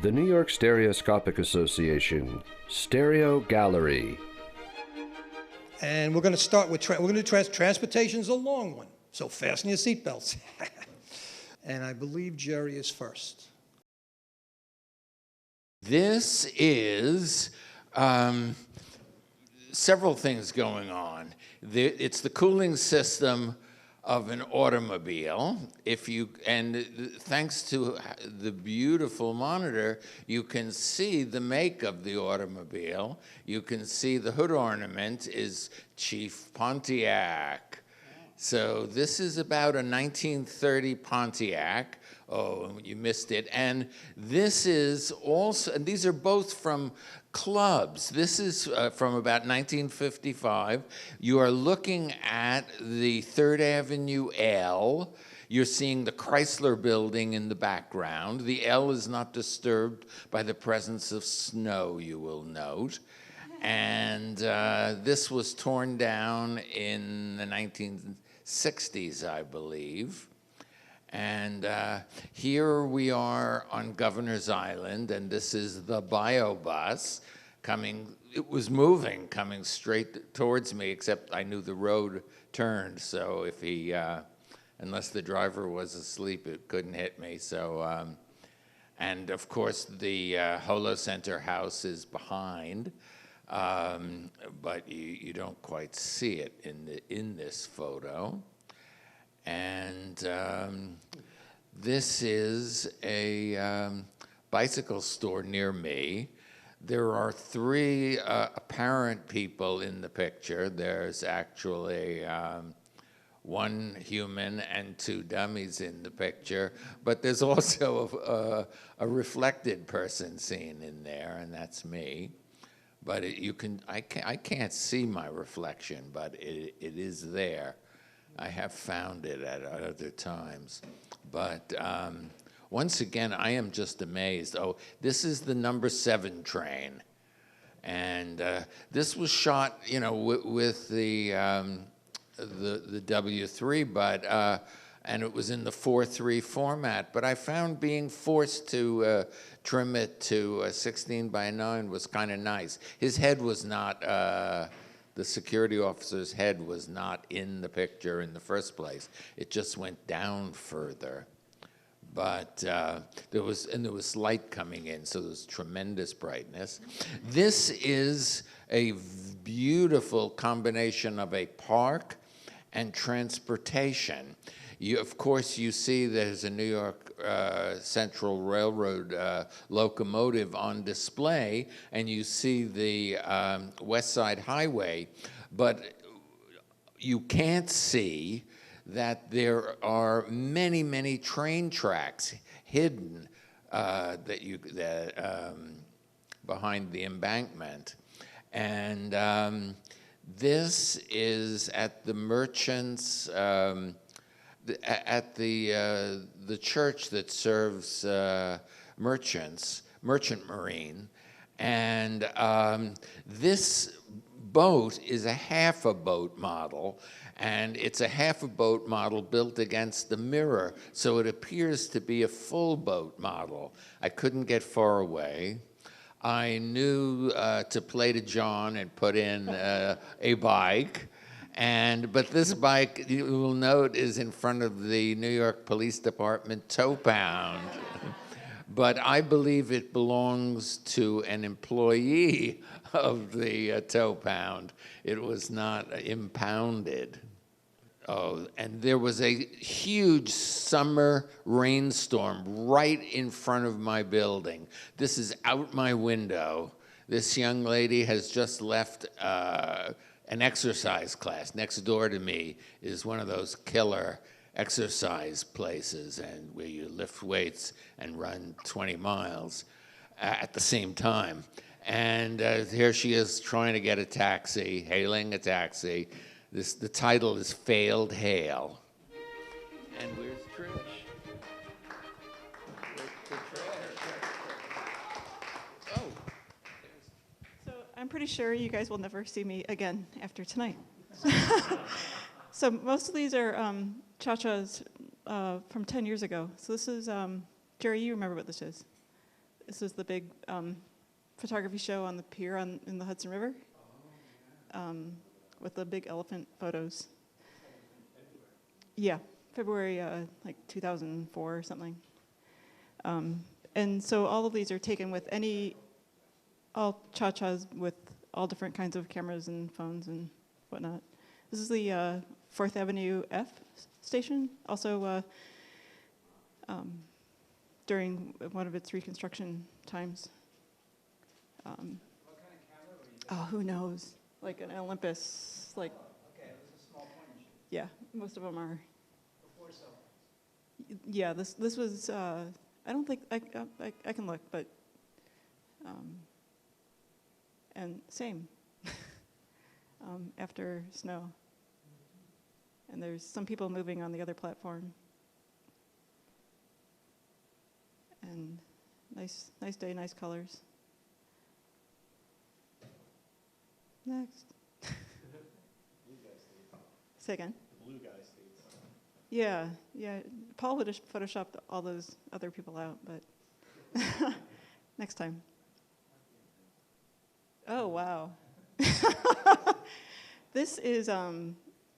The New York Stereoscopic Association, Stereo Gallery. And we're going to start with, we're going to do transportation's a long one, so fasten your seatbelts. And I believe Jerry is first. This is several things going on. It's the cooling system of an automobile. And thanks to the beautiful monitor, you can see the make of the automobile. You can see the hood ornament is Chief Pontiac. So this is about a 1930 Pontiac. Oh, you missed it. And this is also, and these are both from clubs. This is from about 1955. You are looking at the 3rd Avenue L. You're seeing the Chrysler building in the background. The L is not disturbed by the presence of snow, you will note. And this was torn down in the 1960s, I believe. And here we are on Governor's Island, and this is the bio bus coming. It was moving, coming straight towards me, except I knew the road turned, so if he, unless the driver was asleep, it couldn't hit me. So, and of course, the Holo Center house is behind, but you don't quite see it in this photo. And this is a bicycle store near me. There are 3 apparent people in the picture. There's actually 1 human and 2 dummies in the picture, but there's also a reflected person seen in there, and that's me. But I can't see my reflection, but it is there. I have found it at other times. But once again, I am just amazed. Oh, this is the number 7 train. And this was shot, you know, with the W3, but, and it was in the 4:3 format. But I found being forced to trim it to 16:9 was kind of nice. His head was not, the security officer's head was not in the picture in the first place. It just went down further. But there was light coming in, so there was tremendous brightness. This is a beautiful combination of a park and transportation. Of course, you see there's a New York Central Railroad locomotive on display, and you see the West Side Highway, but you can't see that there are many, many train tracks hidden behind the embankment. And this is at the Merchants, at the church that serves Merchant Marine. And this boat is a half a boat model, and it's a half a boat model built against the mirror, so it appears to be a full boat model. I couldn't get far away. I knew to play to John and put in a bike. But this bike, you will note, is in front of the New York Police Department tow pound. But I believe it belongs to an employee of the tow pound. It was not impounded. Oh, and there was a huge summer rainstorm right in front of my building. This is out my window. This young lady has just left an exercise class. Next door to me is one of those killer exercise places, and where you lift weights and run 20 miles at the same time. And here she is trying to get a taxi, hailing a taxi. The title is Failed Hail. And where's Trish? Oh. So I'm pretty sure you guys will never see me again after tonight. So most of these are cha-chas from 10 years ago. So this is, Jerry, you remember what this is. This is the big photography show on the pier in the Hudson River, with the big elephant photos. Yeah, February like 2004 or something. And so all of these are taken with all cha-chas with all different kinds of cameras and phones and whatnot. This is the 4th Avenue F station, also during one of its reconstruction times. What kind of camera were you using? Oh, who knows? Like an Olympus, like. Okay, it was a small point and shoot. Yeah, most of them are. Before cell phones. Yeah, this was. I don't think I can look, but. And same. After snow. And there's some people moving on the other platform. And nice day, nice colors. Next. Say again. The blue guy states. Yeah. Paul would have photoshopped all those other people out, but next time. Oh, wow. This is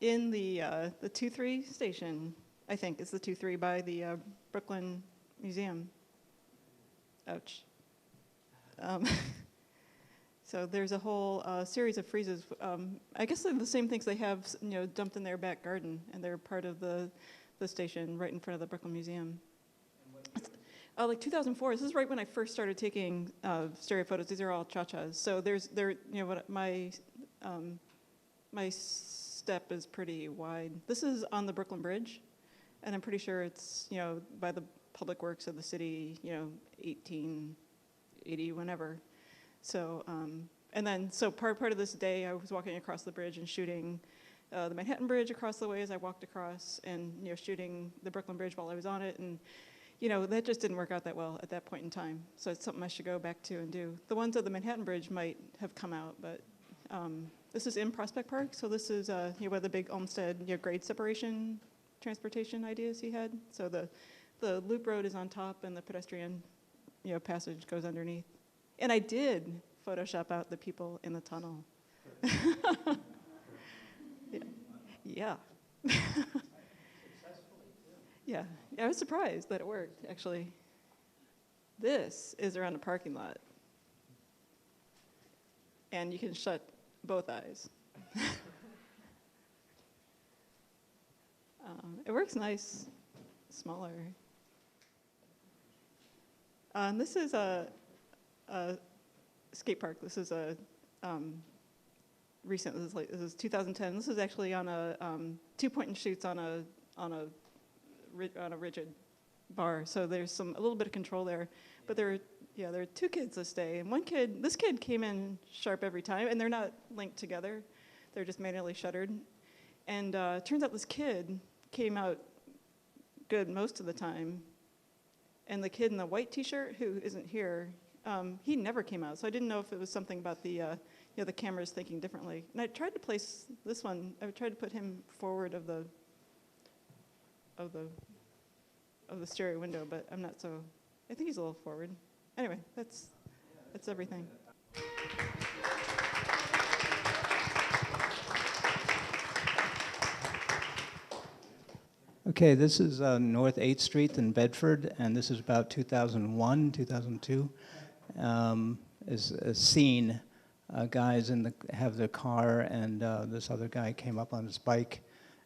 in the 2-3 station, I think. It's the 2-3 by the Brooklyn Museum. Ouch. So there's a whole series of friezes. I guess they're the same things they have, dumped in their back garden, and they're part of the station right in front of the Brooklyn Museum. Like 2004. This is right when I first started taking stereo photos. These are all cha-chas. So what my step is pretty wide. This is on the Brooklyn Bridge, and I'm pretty sure it's by the public works of the city, 1880, whenever. So and then part of this day I was walking across the bridge and shooting the Manhattan Bridge across the way as I walked across, and shooting the Brooklyn Bridge while I was on it, and that just didn't work out that well at that point in time. So it's something I should go back to and do. The ones of the Manhattan Bridge might have come out, but this is in Prospect Park. So this is where the big Olmsted grade separation transportation ideas he had. So the loop road is on top and the pedestrian passage goes underneath. And I did Photoshop out the people in the tunnel. Yeah. Yeah, I was surprised that it worked, actually. This is around a parking lot. And you can shut both eyes. It works nice, smaller. And this is a skate park. This is a recent. This is 2010. This is actually on a 2-point and shoots on a rigid bar. So there's a little bit of control there. But there are 2 kids this day, and this kid came in sharp every time, and they're not linked together. They're just manually shuttered. And turns out this kid came out good most of the time. And the kid in the white T-shirt, who isn't here, he never came out. So I didn't know if it was something about the cameras thinking differently. And I tried to place this one. I tried to put him forward of the stereo window, but I'm not so. I think he's a little forward. Anyway, that's everything. Okay, this is North 8th Street in Bedford, and this is about 2001, 2002. Is a scene. Guys have their car, and this other guy came up on his bike,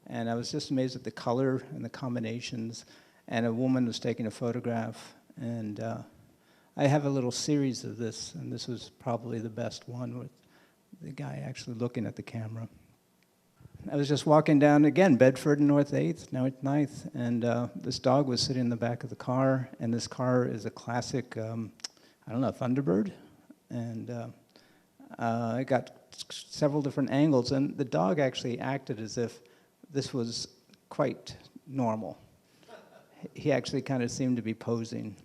and I was just amazed at the color and the combinations. And a woman was taking a photograph, and I have a little series of this, and this was probably the best one with the guy actually looking at the camera. I was just walking down, again, Bedford and North 8th, now at 9th, and this dog was sitting in the back of the car, and this car is a classic, Thunderbird, and I got several different angles, and the dog actually acted as if this was quite normal. He actually kind of seemed to be posing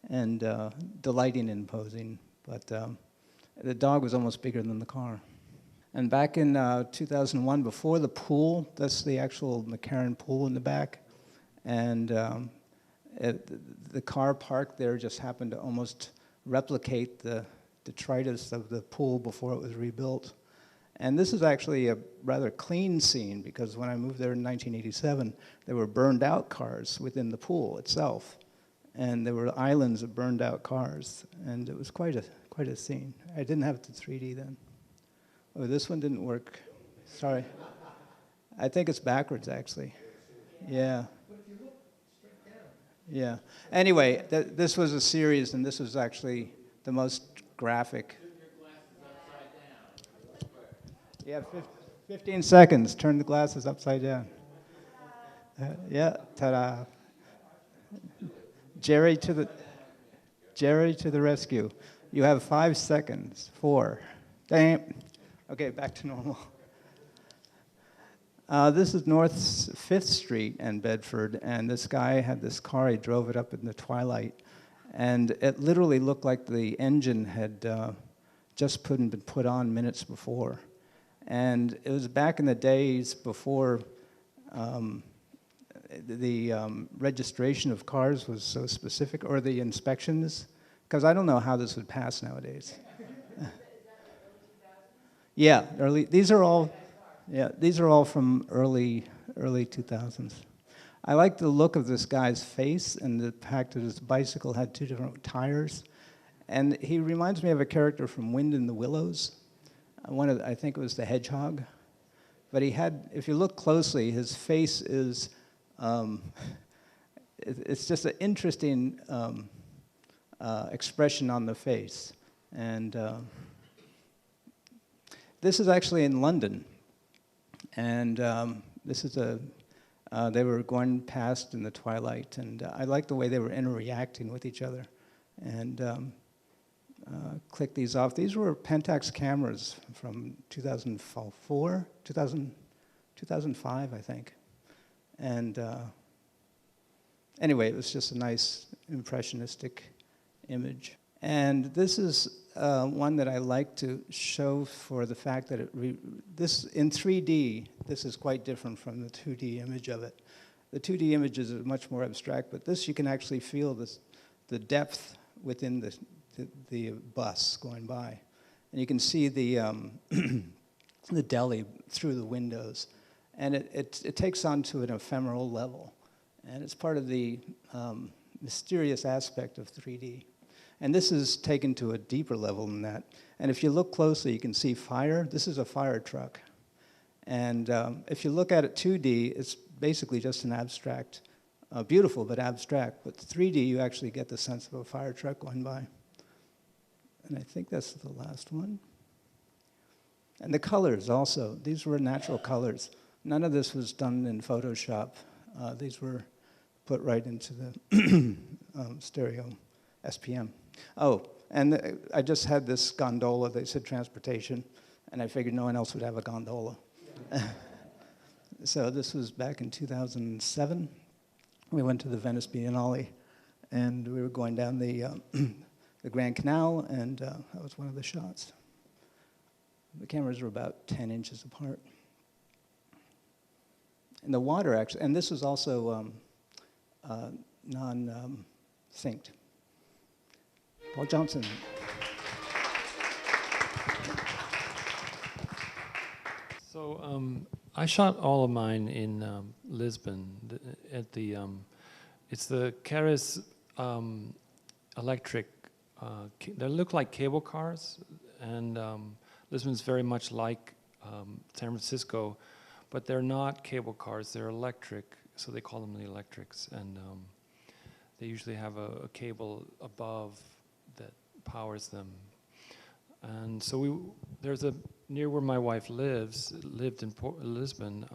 and delighting in posing, but the dog was almost bigger than the car. And back in 2001, before the pool, that's the actual McCarran pool in the back, and the car parked there just happened to almost replicate the detritus of the pool before it was rebuilt. And this is actually a rather clean scene, because when I moved there in 1987, there were burned out cars within the pool itself. And there were islands of burned out cars. And it was quite a scene. I didn't have the 3D then. Oh, this one didn't work. Sorry. I think it's backwards, actually. Yeah. Yeah. Anyway, this was a series, and this was actually the most graphic. Yeah, 15 seconds. Turn the glasses upside down. Yeah, ta-da. Jerry to the rescue. You have 5 seconds. 4. Damn. Okay, back to normal. This is North 5th Street in Bedford, and this guy had this car. He drove it up in the twilight, and it literally looked like the engine had just been put on minutes before. And it was back in the days before the registration of cars was so specific, or the inspections, because I don't know how this would pass nowadays. Yeah, these are all from early 2000s. I like the look of this guy's face and the fact that his bicycle had 2 different tires. And he reminds me of a character from Wind in the Willows. I think it was the hedgehog. But he had, if you look closely, his face is, it's just an interesting expression on the face. And this is actually in London. And this is they were going past in the twilight, and I liked the way they were interacting with each other. And click these off. These were Pentax cameras from 2005, I think. And anyway, it was just a nice impressionistic image. And this is one that I like to show for the fact that this in 3D, this is quite different from the 2D image of it. The 2D images are much more abstract, but this you can actually feel the depth within the bus going by. And you can see the the deli through the windows. And it takes on to an ephemeral level. And it's part of the mysterious aspect of 3D. And this is taken to a deeper level than that. And if you look closely, you can see fire. This is a fire truck. And if you look at it 2D, it's basically just an abstract, beautiful but abstract. But 3D, you actually get the sense of a fire truck going by. And I think that's the last one. And the colors also. These were natural colors. None of this was done in Photoshop. These were put right into the stereo SPM. Oh, and I just had this gondola. They said transportation, and I figured no one else would have a gondola. So this was back in 2007. We went to the Venice Biennale, and we were going down the Grand Canal, and that was one of the shots. The cameras were about 10 inches apart. And the water actually, and this was also non-synced. Paul Johnson. So I shot all of mine in Lisbon at the, it's the Keres electric, they look like cable cars, and Lisbon's very much like San Francisco, but they're not cable cars, they're electric, so they call them the electrics, and they usually have a cable above that powers them. And so there's near where my wife lived in Lisbon,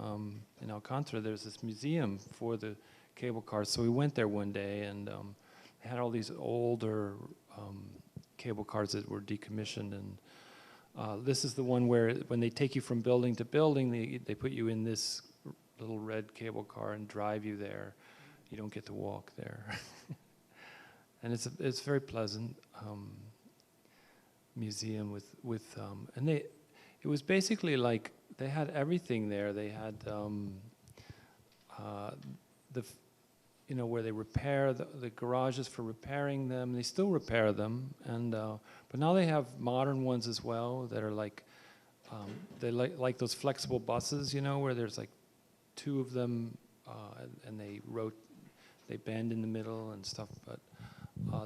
in Alcantara, there's this museum for the cable cars. So we went there one day, and they had all these older cable cars that were decommissioned. And this is the one where when they take you from building to building, they put you in this little red cable car and drive you there. You don't get to walk there. And it's very pleasant. Museum with and it was basically like they had everything there. They had where they repair the garages for repairing them. They still repair them, and but now they have modern ones as well that are like they like those flexible buses, where there's like two of them, and they bend in the middle and stuff. But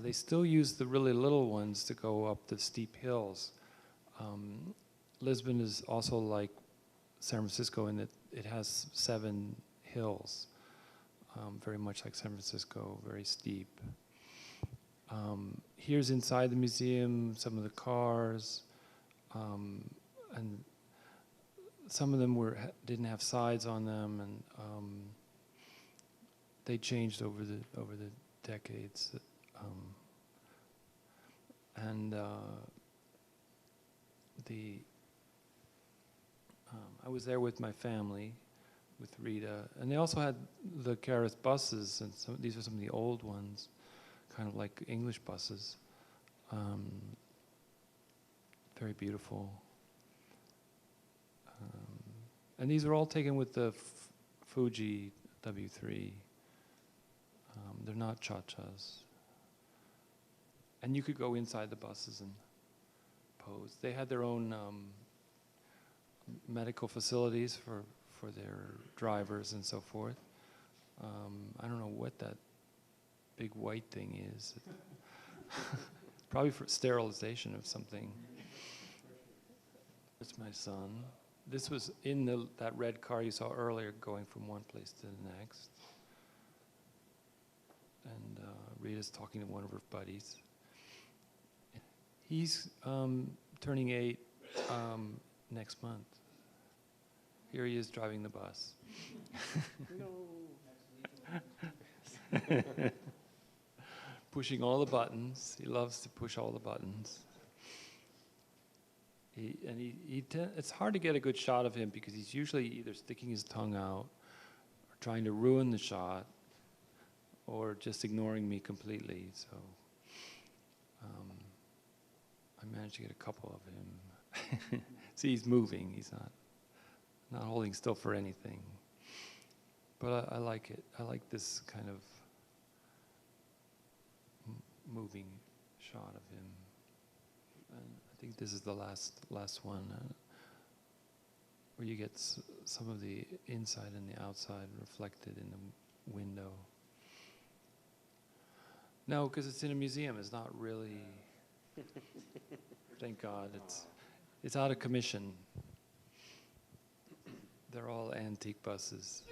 they still use the really little ones to go up the steep hills. Lisbon is also like San Francisco in that it has 7 hills, very much like San Francisco, very steep. Here's inside the museum some of the cars, and some of them didn't have sides on them, and they changed over the decades. I was there with my family, with Rita, and they also had the Carith buses, and these are some of the old ones, kind of like English buses. Very beautiful. And these are all taken with the Fuji W3. They're not cha-chas. And you could go inside the buses and pose. They had their own medical facilities for their drivers and so forth. I don't know what that big white thing is. Probably for sterilization of something. It's my son. This was in that red car you saw earlier, going from one place to the next. And Rita's talking to one of her buddies. He's turning 8 next month. Here he is driving the bus. Pushing all the buttons. He loves to push all the buttons. It's hard to get a good shot of him because he's usually either sticking his tongue out or trying to ruin the shot or just ignoring me completely. So I managed to get a couple of him. See, he's moving. He's not holding still for anything. But I like it. I like this kind of moving shot of him. And I think this is the last one where you get some of the inside and the outside reflected in the window. No, because it's in a museum. It's not really. Thank God, it's out of commission. They're all antique buses.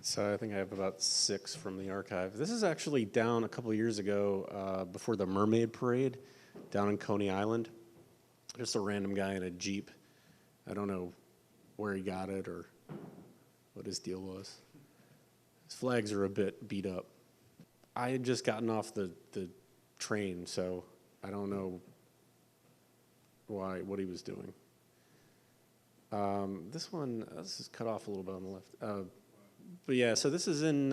So I think I have about 6 from the archive. This is actually down a couple of years ago before the Mermaid Parade down in Coney Island. Just a random guy in a Jeep. I don't know where he got it or what his deal was. His flags are a bit beat up. I had just gotten off the train, so I don't know what he was doing. This is cut off a little bit on the left. But yeah, so this is in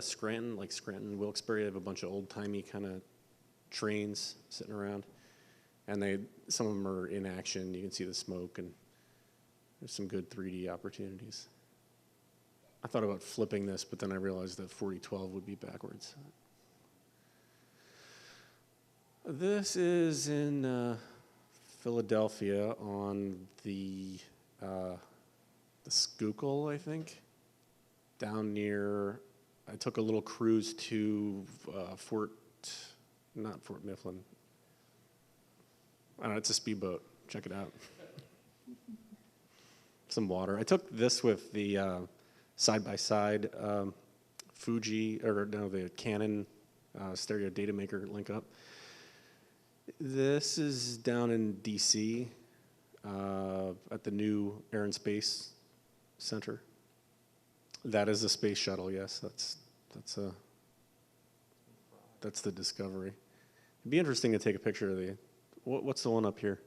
Scranton, like Scranton, Wilkes-Barre. They have a bunch of old-timey kind of trains sitting around. And some of them are in action. You can see the smoke, and there's some good 3D opportunities. I thought about flipping this, but then I realized that 4012 would be backwards. This is in Philadelphia on the Schuylkill, I think. Down near, I took a little cruise to not Fort Mifflin. I don't know, it's a speedboat. Check it out. Some water. I took this with the side-by-side the Canon stereo data maker link up. This is down in DC at the new Air and Space Center. That is a space shuttle, yes. That's the Discovery. It'd be interesting to take a picture of what's the one up here?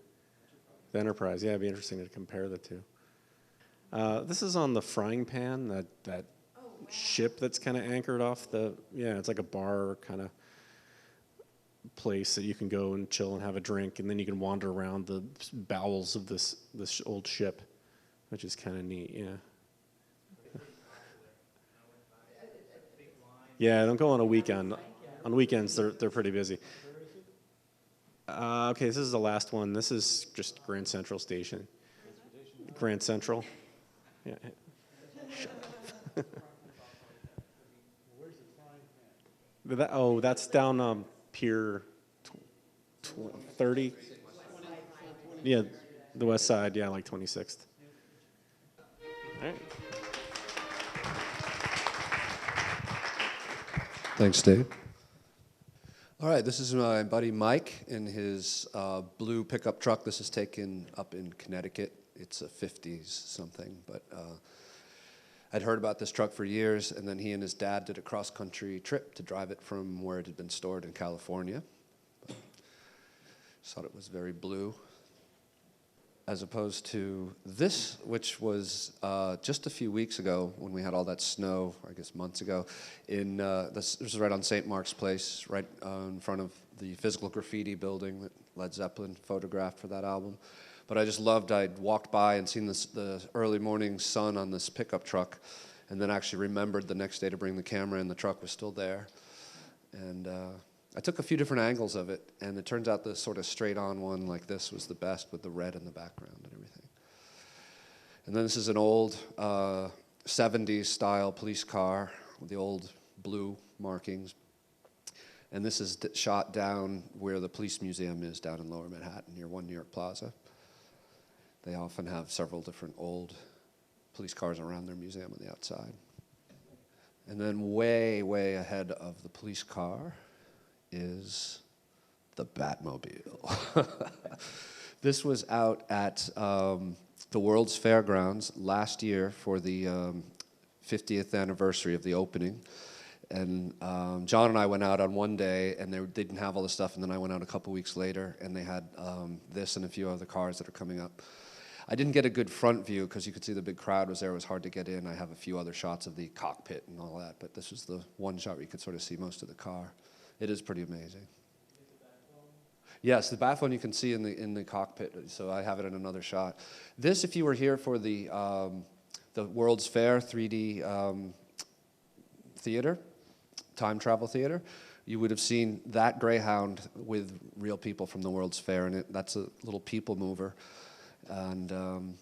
The Enterprise. Yeah, it'd be interesting to compare the two. This is on the Frying Pan, that ship that's kind of anchored off it's like a bar kind of place that you can go and chill and have a drink, and then you can wander around the bowels of this old ship. which is kind of neat, yeah. Yeah, don't go on a weekend. On weekends, they're pretty busy. Okay, this is the last one. This is just Grand Central Station. Grand Central. Yeah. That's down Pier 30. Yeah, the west side. Yeah, like 26th. All right. Thanks, Dave. All right, this is my buddy Mike in his blue pickup truck. This is taken up in Connecticut. It's a 50s something, but I'd heard about this truck for years, and then he and his dad did a cross-country trip to drive it from where it had been stored in California. Just thought it was very blue, as opposed to this, which was just a few weeks ago when we had all that snow, I guess months ago. This was right on St. Mark's Place, right in front of the physical graffiti building that Led Zeppelin photographed for that album. But I just loved, I'd walked by and seen the early morning sun on this pickup truck, and then actually remembered the next day to bring the camera, and the truck was still there. And I took a few different angles of it, and it turns out the sort of straight-on one like this was the best, with the red in the background and everything. And then this is an old 70s style police car with the old blue markings. And this is shot down where the police museum is down in Lower Manhattan near One New York Plaza. They often have several different old police cars around their museum on the outside. And then way, way ahead of the police car is the Batmobile. This was out at the World's Fairgrounds last year for the 50th anniversary of the opening. And John and I went out on one day, and they didn't have all the stuff, and then I went out a couple weeks later, and they had this and a few other cars that are coming up. I didn't get a good front view because you could see the big crowd was there. It was hard to get in. I have a few other shots of the cockpit and all that, but this was the one shot where you could sort of see most of the car. It is pretty amazing. Yes, the bat phone you can see in the cockpit, so I have it in another shot. This, if you were here for the World's Fair 3D theater, time travel theater, you would have seen that Greyhound with real people from the World's Fair in it. That's a little people mover. And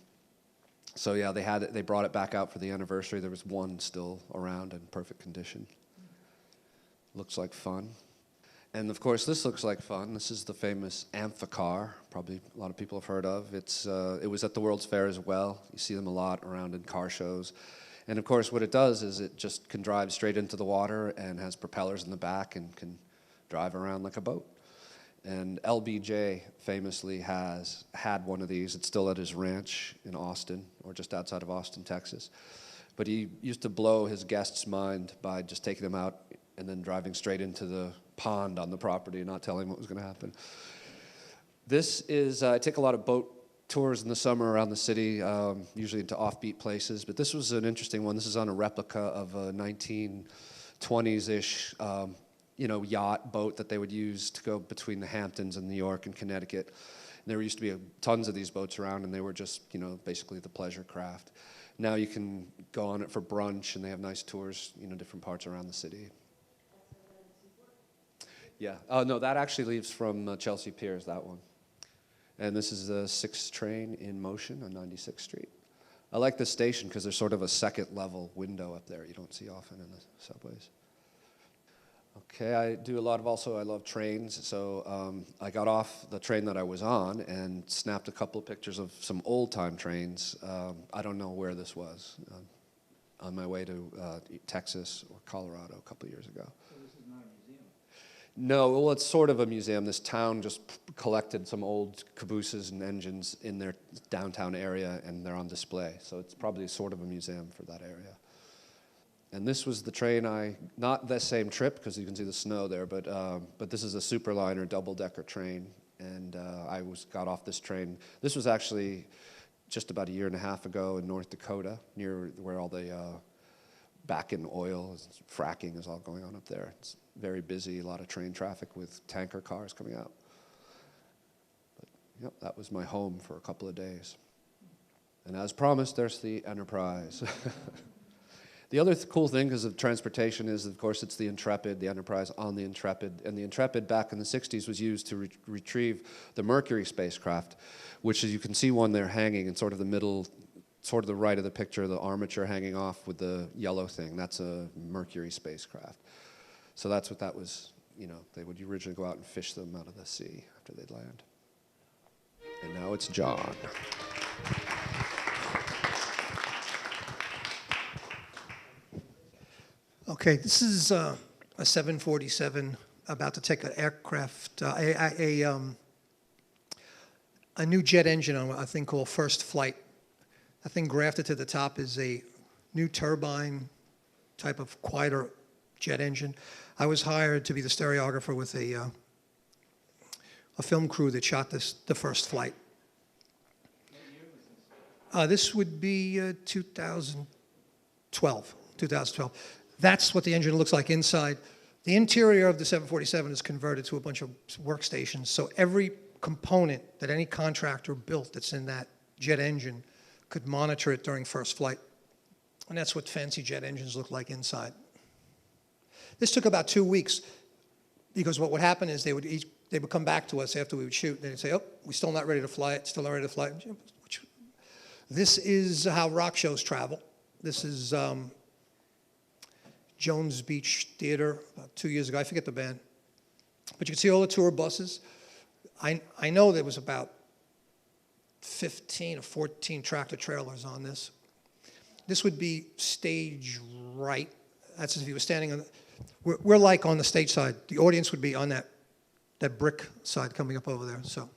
so yeah, they brought it back out for the anniversary. There was one still around in perfect condition. Looks like fun. And of course, this looks like fun. This is the famous Amphicar, probably a lot of people have heard of. It was at the World's Fair as well. You see them a lot around in car shows. And of course, what it does is it just can drive straight into the water and has propellers in the back and can drive around like a boat. And LBJ famously has had one of these. It's still at his ranch in Austin, or just outside of Austin, Texas. But he used to blow his guests' mind by just taking them out and then driving straight into the pond on the property and not telling what was going to happen. This is, I take a lot of boat tours in the summer around the city, usually into offbeat places, but this was an interesting one. This is on a replica of a 1920s-ish yacht boat that they would use to go between the Hamptons and New York and Connecticut. And there used to be tons of these boats around, and they were just, basically the pleasure craft. Now you can go on it for brunch, and they have nice tours, different parts around the city. Yeah. Oh, no, that actually leaves from Chelsea Piers, that one. And this is the 6th train in motion on 96th Street. I like this station because there's sort of a second-level window up there you don't see often in the subways. Okay, I love trains, so I got off the train that I was on and snapped a couple of pictures of some old-time trains. I don't know where this was, on my way to Texas or Colorado a couple of years ago. So this is not a museum? No, well, it's sort of a museum. This town just collected some old cabooses and engines in their downtown area, and they're on display. So it's probably sort of a museum for that area. And this was the train not the same trip, because you can see the snow there, but this is a Superliner double-decker train, and I got off this train. This was actually just about a year and a half ago in North Dakota, near where all the back-in oil, fracking is all going on up there. It's very busy, a lot of train traffic with tanker cars coming out. But, yep, that was my home for a couple of days. And as promised, there's the Enterprise. The other cool thing, because of transportation, is, of course, it's the Intrepid, the Enterprise on the Intrepid. And the Intrepid back in the 60s was used to retrieve the Mercury spacecraft, which is, you can see one there hanging in sort of the middle, sort of the right of the picture, the armature hanging off with the yellow thing. That's a Mercury spacecraft. So that's what that was, you know, they would originally go out and fish them out of the sea after they'd land. And now it's John. Okay, this is a 747 about to take an aircraft, a new jet engine on a thing called First Flight. That thing grafted to the top is a new turbine type of quieter jet engine. I was hired to be the stereographer with a film crew that shot the First Flight. This would be 2012. That's what the engine looks like inside. The interior of the 747 is converted to a bunch of workstations, so every component that any contractor built that's in that jet engine could monitor it during first flight. And that's what fancy jet engines look like inside. This took about 2 weeks, because what would happen is they would come back to us after we would shoot, and they'd say, oh, we're still not ready to fly it, still not ready to fly it. This is how rock shows travel. This is Jones Beach Theater about 2 years ago. I forget the band. But you can see all the tour buses. I know there was about 15 or 14 tractor trailers on this. This would be stage right. That's if you were standing on, we're like on the stage side. The audience would be on that brick side coming up over there. So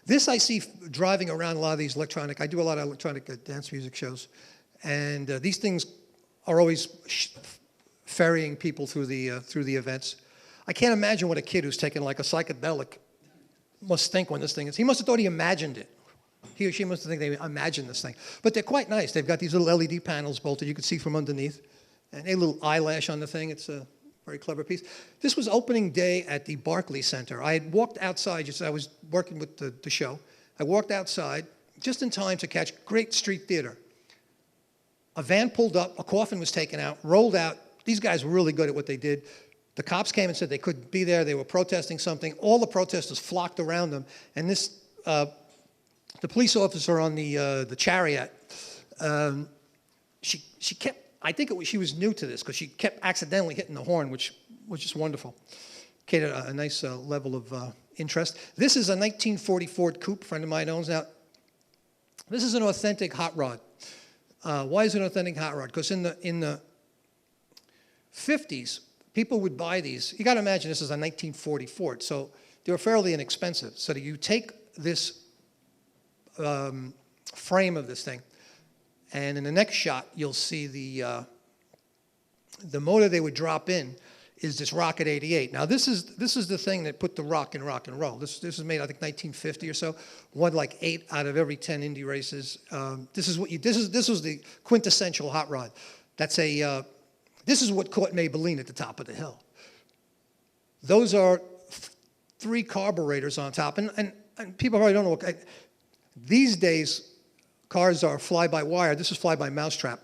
this I see driving around a lot of these electronic, I do a lot of electronic dance music shows. And these things are always ferrying people through the events. I can't imagine what a kid who's taken like a psychedelic must think when this thing is. He must have thought he imagined it. He or she must have think they imagined this thing. But they're quite nice. They've got these little LED panels bolted you can see from underneath. And a little eyelash on the thing. It's a very clever piece. This was opening day at the Barclay Center. I had walked outside, just I was working with the show. I walked outside just in time to catch great street theater. A van pulled up, a coffin was taken out, rolled out. These guys were really good at what they did. The cops came and said they couldn't be there. They were protesting something. All the protesters flocked around them. And this, the police officer on the chariot, she kept, I think she was new to this because she kept accidentally hitting the horn, which was just wonderful. Created a nice level of interest. This is a 1940 Ford Coupe, a friend of mine owns. Now, this is an authentic hot rod. Why is it an authentic hot rod? Because in the 50s, people would buy these. You got to imagine this is a 1940 Ford, so they were fairly inexpensive. So that you take this frame of this thing, and in the next shot, you'll see the motor they would drop in is this Rocket 88. Now, this is the thing that put the rock in rock and roll. This was made, I think, 1950 or so. Won like 8 out of every 10 Indy races. This was the quintessential hot rod. That's a this is what caught Maybelline at the top of the hill. Those are 3 carburetors on top, and people probably don't know what. These days, cars are fly-by-wire. This is fly-by-mousetrap.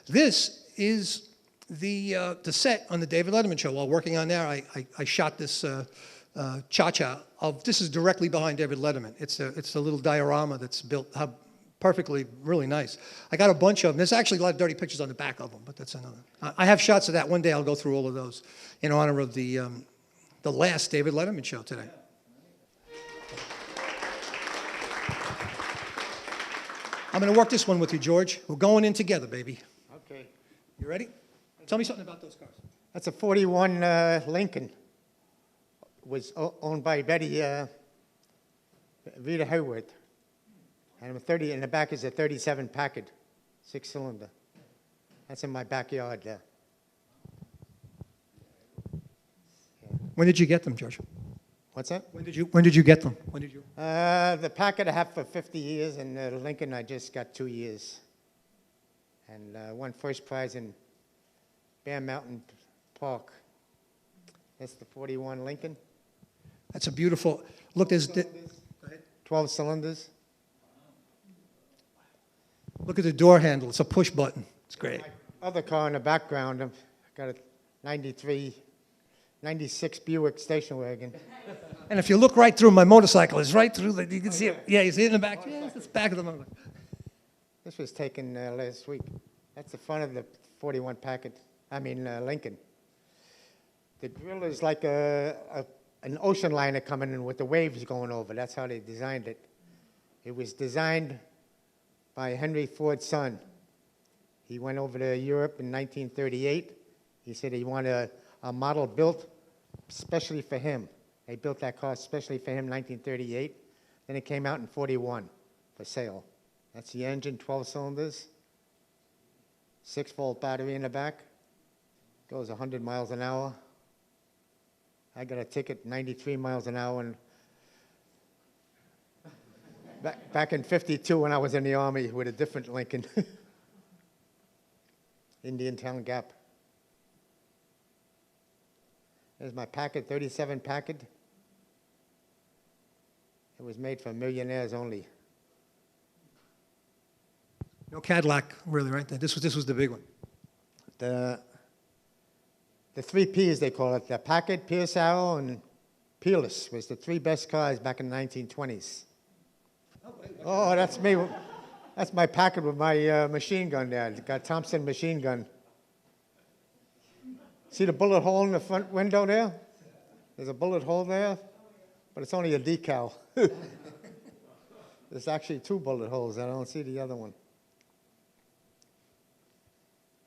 This is the set on the David Letterman show. While working on there, I shot this cha-cha of. This is directly behind David Letterman. It's a little diorama that's built perfectly, really nice. I got a bunch of them. There's actually a lot of dirty pictures on the back of them, but that's another. I have shots of that. One day I'll go through all of those in honor of the last David Letterman show today. I'm going to work this one with you, George. We're going in together, baby. Okay. You ready? Tell me something about those cars. That's a 41 Lincoln. Was owned by Betty Rita Hayward. And in the back is a 37 Packard, 6-cylinder. That's in my backyard there. When did you get them, George? What's that? When did you get them? When did you? The Packard I have for 50 years, and the Lincoln I just got 2 years. And won first prize in Bear Mountain Park. That's the 41 Lincoln. That's a beautiful look. There's 12 cylinders. Look at the door handle. It's a push button. It's great. Other car in the background, I've got a 96 Buick station wagon. And if you look right through, my motorcycle is right through you can see it. Yeah, you see it in the back? Yes, it's the back of the motorcycle. This was taken last week. That's the front of the 41 Lincoln. The grill is like an ocean liner coming in with the waves going over. That's how they designed it. It was designed by Henry Ford's son. He went over to Europe in 1938. He said he wanted a model built especially for him. They built that car especially for him in 1938. Then it came out in 41 for sale. That's the engine, 12 cylinders, 6-volt battery in the back. Goes 100 miles an hour. I got a ticket 93 miles an hour. And back in 52 when I was in the Army with a different Lincoln. Indiantown Gap. There's my Packard, 37 Packard. It was made for millionaires only. No Cadillac, really, right? This was the big one. The 3 Ps, they call it. The Packard, Pierce Arrow, and Peerless was the 3 best cars back in the 1920s. Oh, that's me. That's my Packard with my machine gun there. It's got Thompson machine gun. See the bullet hole in the front window there? There's a bullet hole there, but it's only a decal. There's actually 2 bullet holes. I don't see the other one.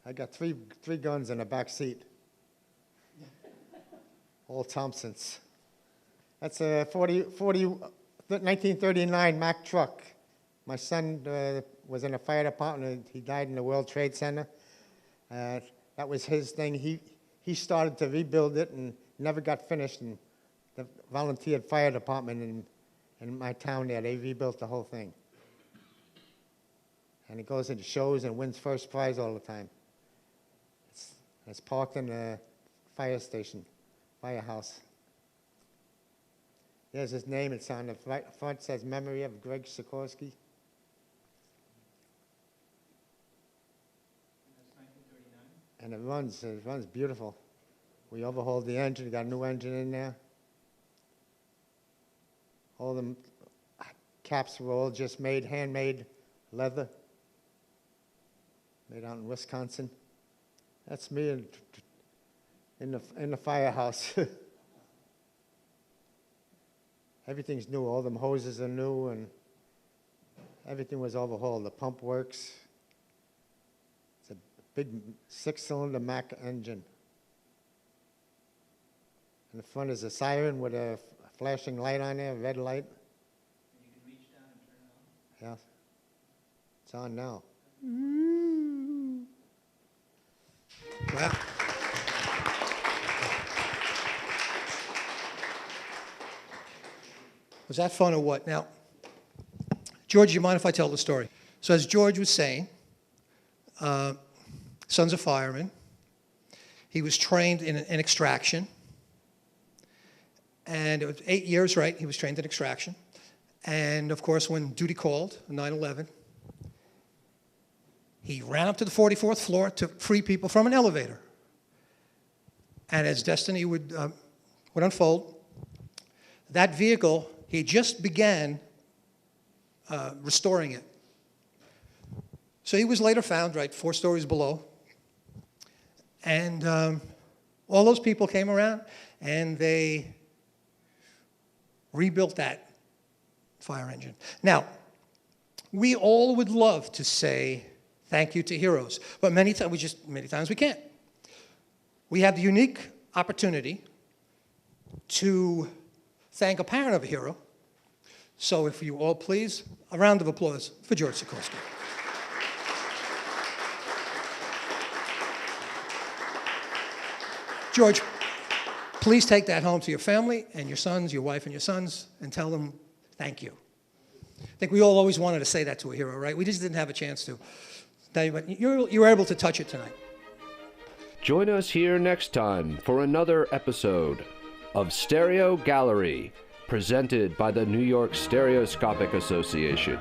I got three guns in the back seat. All Thompsons. That's a 1939 Mack truck. My son was in the fire department. He died in the World Trade Center. That was his thing. He started to rebuild it and never got finished. And the volunteer fire department in my town there, they rebuilt the whole thing. And it goes into shows and wins first prize all the time. It's parked in the fire station, firehouse. There's his name. It's on the front. Says memory of Greg Sikorsky. And it runs beautiful. We overhauled the engine, got a new engine in there. All the caps were all just made, handmade leather, made out in Wisconsin. That's me in the firehouse. Everything's new. All them hoses are new, and everything was overhauled. The pump works. It's a big 6-cylinder Mack engine. In the front is a siren with a flashing light on there, a red light. And you can reach down and turn it on? Yeah. It's on now. Wow. Was that fun or what? Now, George, you mind if I tell the story? So as George was saying, son's a fireman. He was trained in extraction. And it was 8 years, right? He was trained in extraction. And of course, when duty called, 9/11, he ran up to the 44th floor to free people from an elevator. And as destiny would unfold, that vehicle, he just began restoring it. So he was later found, right, 4 stories below. And all those people came around, and they rebuilt that fire engine. Now, we all would love to say thank you to heroes, but many times we can't. We have the unique opportunity to thank a parent of a hero. So if you all please, a round of applause for George Sikorsky. George, please take that home to your family and your sons, your wife and your sons, and tell them thank you. I think we all always wanted to say that to a hero, right? We just didn't have a chance to. But you were able to touch it tonight. Join us here next time for another episode of Stereo Gallery, presented by the New York Stereoscopic Association.